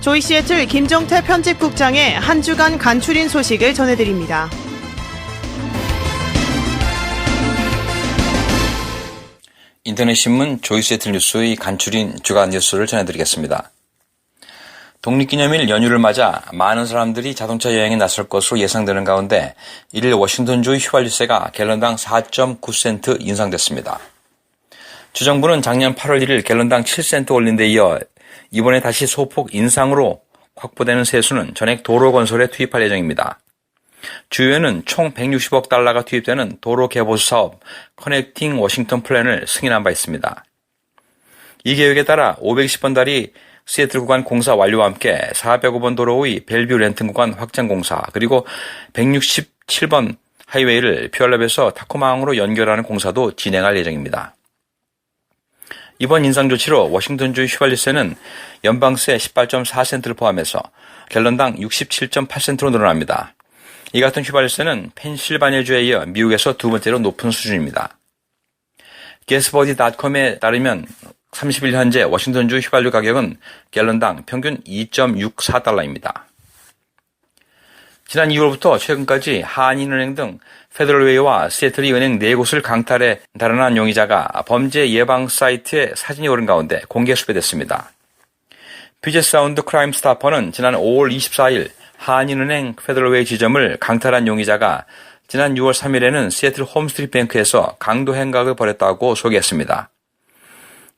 조이 시애틀 김정태 편집국장의 한 주간 간추린 소식을 전해드립니다. 인터넷 신문 조이 시애틀 뉴스의 간추린 주간 뉴스를 전해드리겠습니다. 독립기념일 연휴를 맞아 많은 사람들이 자동차 여행에 나설 것으로 예상되는 가운데 1일 워싱턴주의 휘발유세가 갤런당 4.9센트 인상됐습니다. 주정부는 작년 8월 1일 갤런당 7센트 올린 데 이어 이번에 다시 소폭 인상으로 확보되는 세수는 전액 도로 건설에 투입할 예정입니다. 주요회는 총 160억 달러가 투입되는 도로 개보수 사업 커넥팅 워싱턴 플랜을 승인한 바 있습니다. 이 계획에 따라 520번 다리 시애틀 구간 공사 완료와 함께 405번 도로의 벨뷰 랜튼 구간 확장 공사, 그리고 167번 하이웨이를 퓨얼랩에서 타코마항으로 연결하는 공사도 진행할 예정입니다. 이번 인상 조치로 워싱턴주의 휘발유세는 연방세 18.4센트를 포함해서 갤런당 67.8센트로 늘어납니다. 이 같은 휘발유세는 펜실바니아주에 이어 미국에서 두 번째로 높은 수준입니다. 게스버디.com에 따르면 30일 현재 워싱턴주 휘발유 가격은 갤런당 평균 2.64달러입니다. 지난 2월부터 최근까지 한인은행 등 페더럴웨이와 시애틀의 은행 4곳을 강탈해 달아난 용의자가 범죄 예방 사이트에 사진이 오른 가운데 공개 수배됐습니다. 퓨젯 사운드 크라임 스타퍼는 지난 5월 24일 한인은행 페더럴웨이 지점을 강탈한 용의자가 지난 6월 3일에는 시애틀 홈스트리트 뱅크에서 강도 행각을 벌였다고 소개했습니다.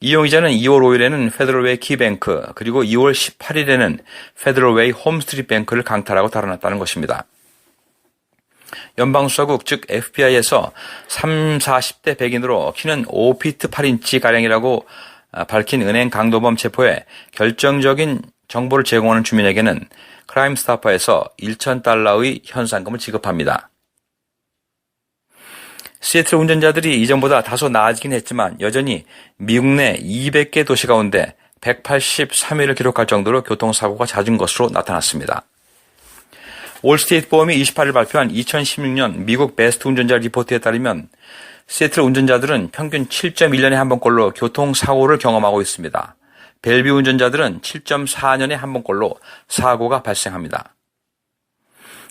이 용의자는 2월 5일에는 페더럴웨이 키뱅크, 그리고 2월 18일에는 페더럴웨이 홈스트리트 뱅크를 강탈하고 달아났다는 것입니다. 연방수사국 즉 FBI에서 30-40대 백인으로 키는 5피트 8인치가량이라고 밝힌 은행 강도범 체포에 결정적인 정보를 제공하는 주민에게는 크라임 스타퍼에서 1,000달러의 현상금을 지급합니다. 시애틀 운전자들이 이전보다 다소 나아지긴 했지만 여전히 미국 내 200개 도시 가운데 183회를 기록할 정도로 교통사고가 잦은 것으로 나타났습니다. 올스테이트 보험이 28일 발표한 2016년 미국 베스트 운전자 리포트에 따르면 시애틀 운전자들은 평균 7.1년에 한 번꼴로 교통사고를 경험하고 있습니다. 벨뷰 운전자들은 7.4년에 한 번꼴로 사고가 발생합니다.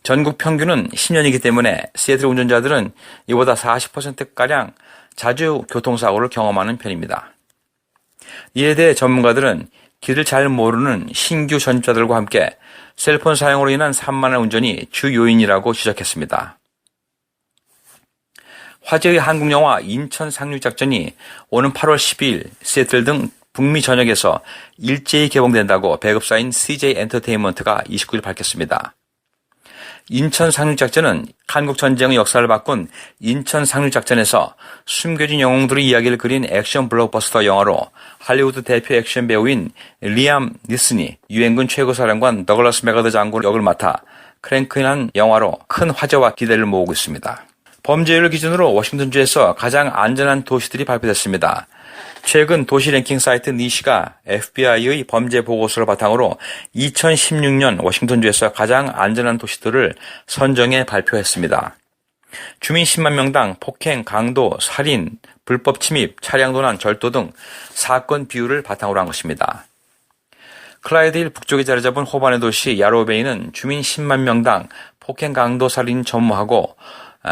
전국 평균은 10년이기 때문에 시애틀 운전자들은 이보다 40%가량 자주 교통사고를 경험하는 편입니다. 이에 대해 전문가들은 길을 잘 모르는 신규 전입자들과 함께 셀폰 사용으로 인한 산만한 운전이 주 요인이라고 지적했습니다. 화제의 한국 영화 인천 상륙작전이 오는 8월 12일 시애틀 등 북미 전역에서 일제히 개봉된다고 배급사인 CJ 엔터테인먼트가 29일 밝혔습니다. 인천 상륙작전은 한국전쟁의 역사를 바꾼 인천 상륙작전에서 숨겨진 영웅들의 이야기를 그린 액션 블록버스터 영화로 할리우드 대표 액션 배우인 리암 니슨이 유엔군 최고사령관 더글라스 맥아더 장군 역을 맡아 크랭크인한 영화로 큰 화제와 기대를 모으고 있습니다. 범죄율을 기준으로 워싱턴주에서 가장 안전한 도시들이 발표됐습니다. 최근 도시 랭킹 사이트 니시가 FBI의 범죄 보고서를 바탕으로 2016년 워싱턴주에서 가장 안전한 도시들을 선정해 발표했습니다. 주민 10만 명당 폭행, 강도, 살인, 불법 침입, 차량 도난, 절도 등 사건 비율을 바탕으로 한 것입니다. 클라이드힐 북쪽에 자리 잡은 호반의 도시 야로베이는 주민 10만 명당 폭행, 강도, 살인 전무하고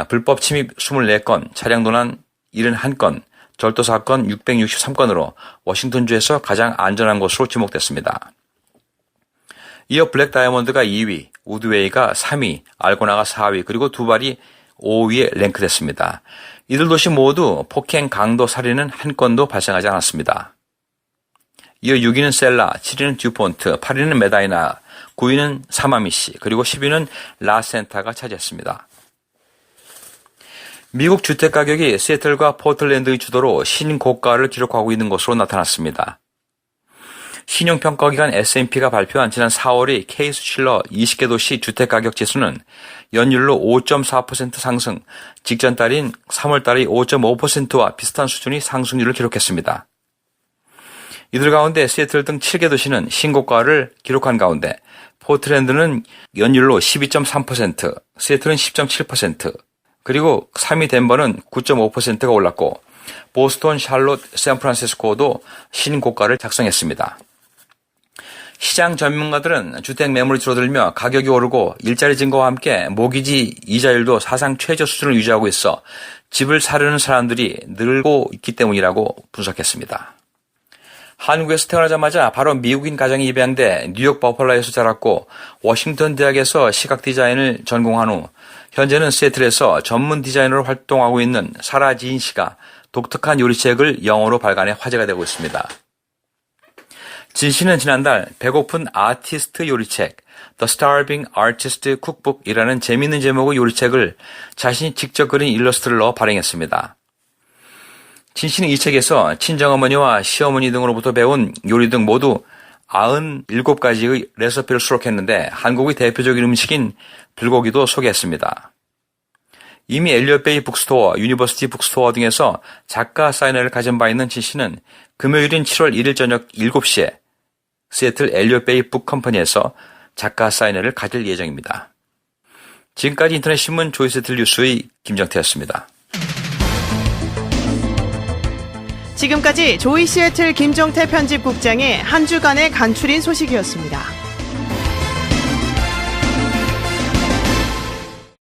불법 침입 24건, 차량 도난 71건, 절도 사건 663건으로 워싱턴주에서 가장 안전한 곳으로 지목됐습니다. 이어 블랙 다이아몬드가 2위, 우드웨이가 3위, 알고나가 4위, 그리고 두발이 5위에 랭크됐습니다. 이들 도시 모두 폭행, 강도, 살인은 한 건도 발생하지 않았습니다. 이어 6위는 셀라, 7위는 듀폰트, 8위는 메다이나, 9위는 사마미시, 그리고 10위는 라센타가 차지했습니다. 미국 주택가격이 시애틀과 포틀랜드의 주도로 신고가를 기록하고 있는 것으로 나타났습니다. 신용평가기관 S&P가 발표한 지난 4월의 Case-Shiller 20개 도시 주택가격 지수는 연율로 5.4% 상승, 직전 달인 3월 달의 5.5%와 비슷한 수준의 상승률을 기록했습니다. 이들 가운데 시애틀 등 7개 도시는 신고가를 기록한 가운데 포틀랜드는 연율로 12.3%, 시애틀은 10.7%, 그리고 3위 덴버는 9.5%가 올랐고 보스턴, 샬롯, 샌프란시스코도 신고가를 작성했습니다. 시장 전문가들은 주택 매물이 줄어들며 가격이 오르고 일자리 증가와 함께 모기지 이자율도 사상 최저 수준을 유지하고 있어 집을 사려는 사람들이 늘고 있기 때문이라고 분석했습니다. 한국에서 태어나자마자 바로 미국인 가정에 입양돼 뉴욕 버펄라에서 자랐고 워싱턴 대학에서 시각 디자인을 전공한 후 현재는 시애틀에서 전문 디자이너로 활동하고 있는 사라 지인 씨가 독특한 요리책을 영어로 발간해 화제가 되고 있습니다. 진 씨는 지난달 배고픈 아티스트 요리책 The Starving Artist Cookbook이라는 재미있는 제목의 요리책을 자신이 직접 그린 일러스트를 넣어 발행했습니다. 진 씨는 이 책에서 친정어머니와 시어머니 등으로부터 배운 요리 등 모두 97가지의 레시피를 수록했는데 한국의 대표적인 음식인 불고기도 소개했습니다. 이미 엘리엇 베이 북스토어, 유니버시티 북스토어 등에서 작가 사인회를 가진 바 있는 진 씨는 금요일인 7월 1일 저녁 7시에 시애틀 엘리엇 베이 북컴퍼니에서 작가 사인회를 가질 예정입니다. 지금까지 인터넷 신문 조이세틀 뉴스의 김정태였습니다. 지금까지 조이 시애틀 김정태 편집국장의 한 주간의 간추린 소식이었습니다.